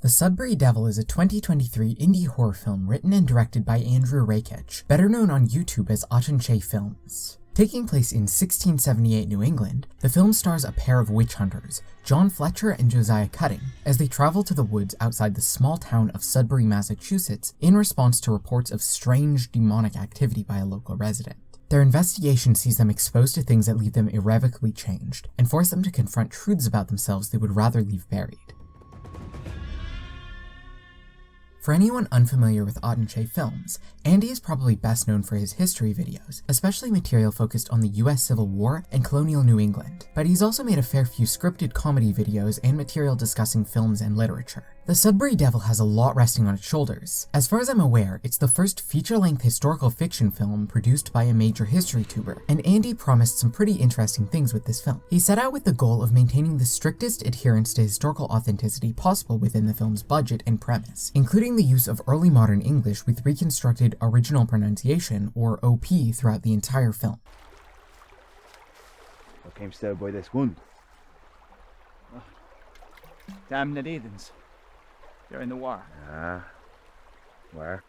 The Sudbury Devil is a 2023 indie horror film written and directed by Andrew Rakich, better known on YouTube as Atun-shei films. Taking place in 1678 New England, the film stars a pair of witch hunters, John Fletcher and Josiah Cutting, as they travel to the woods outside the small town of Sudbury, Massachusetts, in response to reports of strange demonic activity by a local resident. Their investigation sees them exposed to things that leave them irrevocably changed, and force them to confront truths about themselves they would rather leave buried. For anyone unfamiliar with atun-shei films, Andy is probably best known for his history videos, especially material focused on the US Civil War and colonial New England, but he's also made a fair few scripted comedy videos and material discussing films and literature. The Sudbury Devil has a lot resting on its shoulders. As far as I'm aware, it's the first feature-length historical fiction film produced by a major history tuber, and Andy promised some pretty interesting things with this film. He set out with the goal of maintaining the strictest adherence to historical authenticity possible within the film's budget and premise, including the use of early modern English with reconstructed original pronunciation, or OP, throughout the entire film. What came still by this one? Oh, damn the heathens. They're in the war. Where?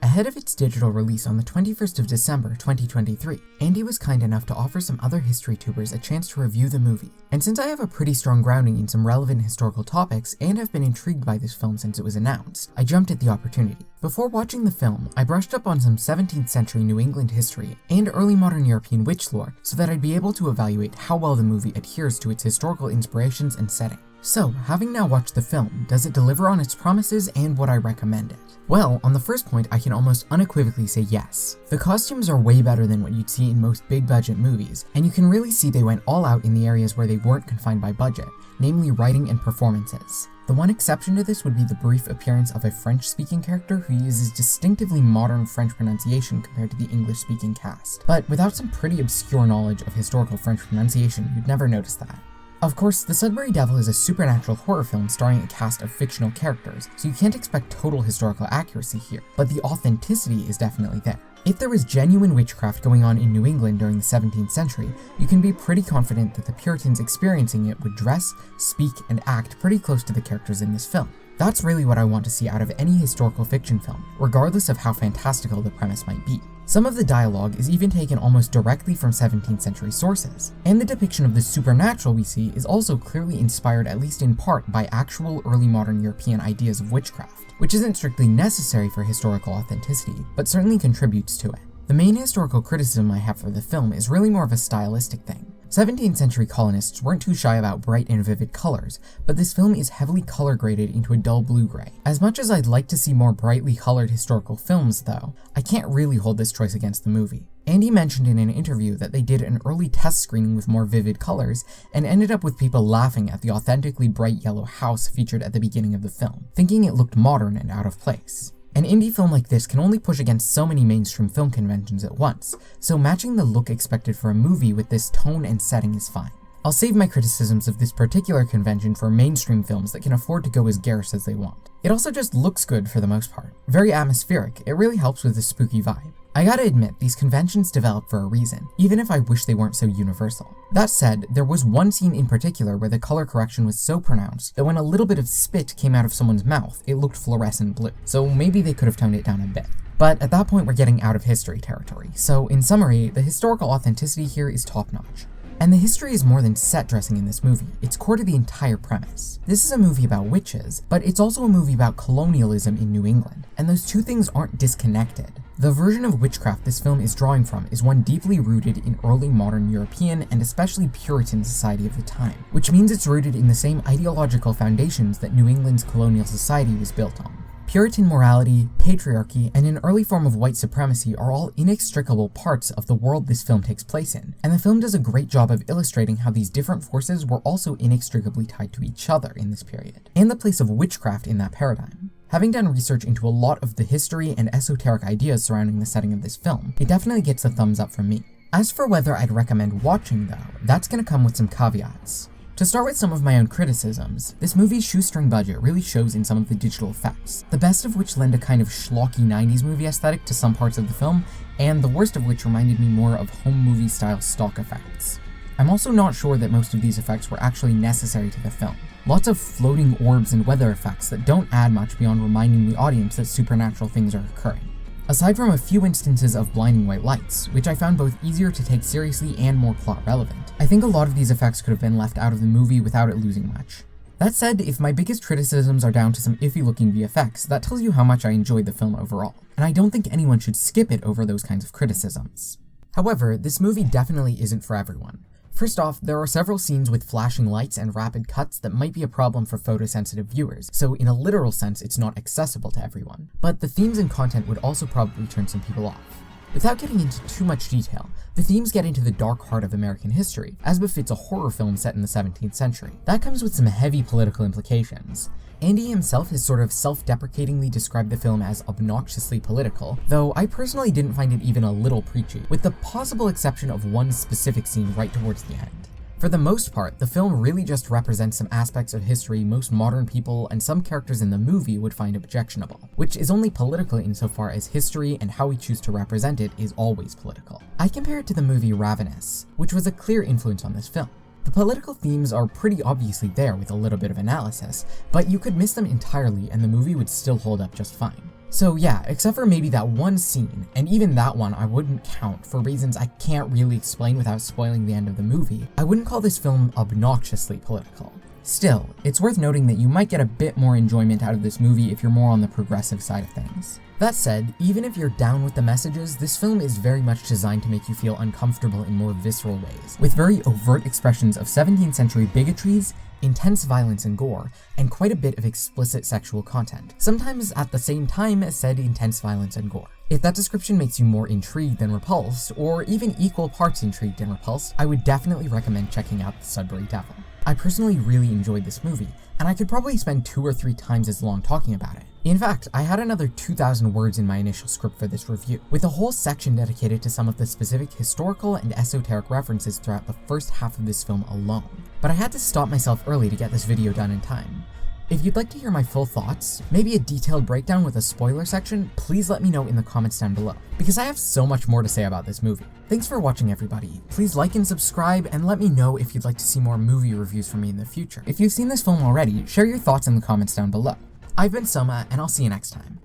Ahead of its digital release on the 21st of December 2023, Andy was kind enough to offer some other history tubers a chance to review the movie. And since I have a pretty strong grounding in some relevant historical topics and have been intrigued by this film since it was announced, I jumped at the opportunity. Before watching the film, I brushed up on some 17th century New England history and early modern European witch lore so that I'd be able to evaluate how well the movie adheres to its historical inspirations and setting. So, having now watched the film, does it deliver on its promises and would I recommend it? Well, on the first point, I can almost unequivocally say yes. The costumes are way better than what you'd see in most big budget movies, and you can really see they went all out in the areas where they weren't confined by budget, namely writing and performances. The one exception to this would be the brief appearance of a French-speaking character who uses distinctively modern French pronunciation compared to the English-speaking cast. But without some pretty obscure knowledge of historical French pronunciation, you'd never notice that. Of course, The Sudbury Devil is a supernatural horror film starring a cast of fictional characters, so you can't expect total historical accuracy here, but the authenticity is definitely there. If there was genuine witchcraft going on in New England during the 17th century, you can be pretty confident that the Puritans experiencing it would dress, speak, and act pretty close to the characters in this film. That's really what I want to see out of any historical fiction film, regardless of how fantastical the premise might be. Some of the dialogue is even taken almost directly from 17th century sources, and the depiction of the supernatural we see is also clearly inspired at least in part by actual early modern European ideas of witchcraft, which isn't strictly necessary for historical authenticity, but certainly contributes to it. The main historical criticism I have for the film is really more of a stylistic thing. 17th century colonists weren't too shy about bright and vivid colors, but this film is heavily color graded into a dull blue-gray. As much as I'd like to see more brightly colored historical films though, I can't really hold this choice against the movie. Andy mentioned in an interview that they did an early test screening with more vivid colors and ended up with people laughing at the authentically bright yellow house featured at the beginning of the film, thinking it looked modern and out of place. An indie film like this can only push against so many mainstream film conventions at once, so matching the look expected for a movie with this tone and setting is fine. I'll save my criticisms of this particular convention for mainstream films that can afford to go as garish as they want. It also just looks good for the most part. Very atmospheric, it really helps with the spooky vibe. I gotta admit, these conventions develop for a reason, even if I wish they weren't so universal. That said, there was one scene in particular where the color correction was so pronounced that when a little bit of spit came out of someone's mouth, it looked fluorescent blue, so maybe they could have toned it down a bit. But at that point we're getting out of history territory, so in summary, the historical authenticity here is top-notch. And the history is more than set dressing in this movie, it's core to the entire premise. This is a movie about witches, but it's also a movie about colonialism in New England, and those two things aren't disconnected. The version of witchcraft this film is drawing from is one deeply rooted in early modern European and especially Puritan society of the time, which means it's rooted in the same ideological foundations that New England's colonial society was built on. Puritan morality, patriarchy, and an early form of white supremacy are all inextricable parts of the world this film takes place in, and the film does a great job of illustrating how these different forces were also inextricably tied to each other in this period, and the place of witchcraft in that paradigm. Having done research into a lot of the history and esoteric ideas surrounding the setting of this film, it definitely gets a thumbs up from me. As for whether I'd recommend watching though, that's gonna come with some caveats. To start with some of my own criticisms, this movie's shoestring budget really shows in some of the digital effects, the best of which lend a kind of schlocky 90s movie aesthetic to some parts of the film, and the worst of which reminded me more of home movie style stock effects. I'm also not sure that most of these effects were actually necessary to the film. Lots of floating orbs and weather effects that don't add much beyond reminding the audience that supernatural things are occurring. Aside from a few instances of blinding white lights, which I found both easier to take seriously and more plot relevant, I think a lot of these effects could have been left out of the movie without it losing much. That said, if my biggest criticisms are down to some iffy looking VFX, that tells you how much I enjoyed the film overall, and I don't think anyone should skip it over those kinds of criticisms. However, this movie definitely isn't for everyone. First off, there are several scenes with flashing lights and rapid cuts that might be a problem for photosensitive viewers, so in a literal sense it's not accessible to everyone. But the themes and content would also probably turn some people off. Without getting into too much detail, the themes get into the dark heart of American history, as befits a horror film set in the 17th century. That comes with some heavy political implications. Andy himself has sort of self-deprecatingly described the film as obnoxiously political, though I personally didn't find it even a little preachy, with the possible exception of one specific scene right towards the end. For the most part, the film really just represents some aspects of history most modern people and some characters in the movie would find objectionable, which is only political insofar as history and how we choose to represent it is always political. I compare it to the movie Ravenous, which was a clear influence on this film. The political themes are pretty obviously there with a little bit of analysis, but you could miss them entirely and the movie would still hold up just fine. So yeah, except for maybe that one scene, and even that one I wouldn't count for reasons I can't really explain without spoiling the end of the movie, I wouldn't call this film obnoxiously political. Still, it's worth noting that you might get a bit more enjoyment out of this movie if you're more on the progressive side of things. That said, even if you're down with the messages, this film is very much designed to make you feel uncomfortable in more visceral ways, with very overt expressions of 17th century bigotries, intense violence and gore, and quite a bit of explicit sexual content, sometimes at the same time as said intense violence and gore. If that description makes you more intrigued than repulsed, or even equal parts intrigued and repulsed, I would definitely recommend checking out the Sudbury Devil. I personally really enjoyed this movie, and I could probably spend 2 or 3 times as long talking about it. In fact, I had another 2,000 words in my initial script for this review, with a whole section dedicated to some of the specific historical and esoteric references throughout the first half of this film alone. But I had to stop myself early to get this video done in time. If you'd like to hear my full thoughts, maybe a detailed breakdown with a spoiler section, please let me know in the comments down below, because I have so much more to say about this movie. Thanks for watching everybody. Please like and subscribe, and let me know if you'd like to see more movie reviews from me in the future. If you've seen this film already, share your thoughts in the comments down below. I've been Soma, and I'll see you next time.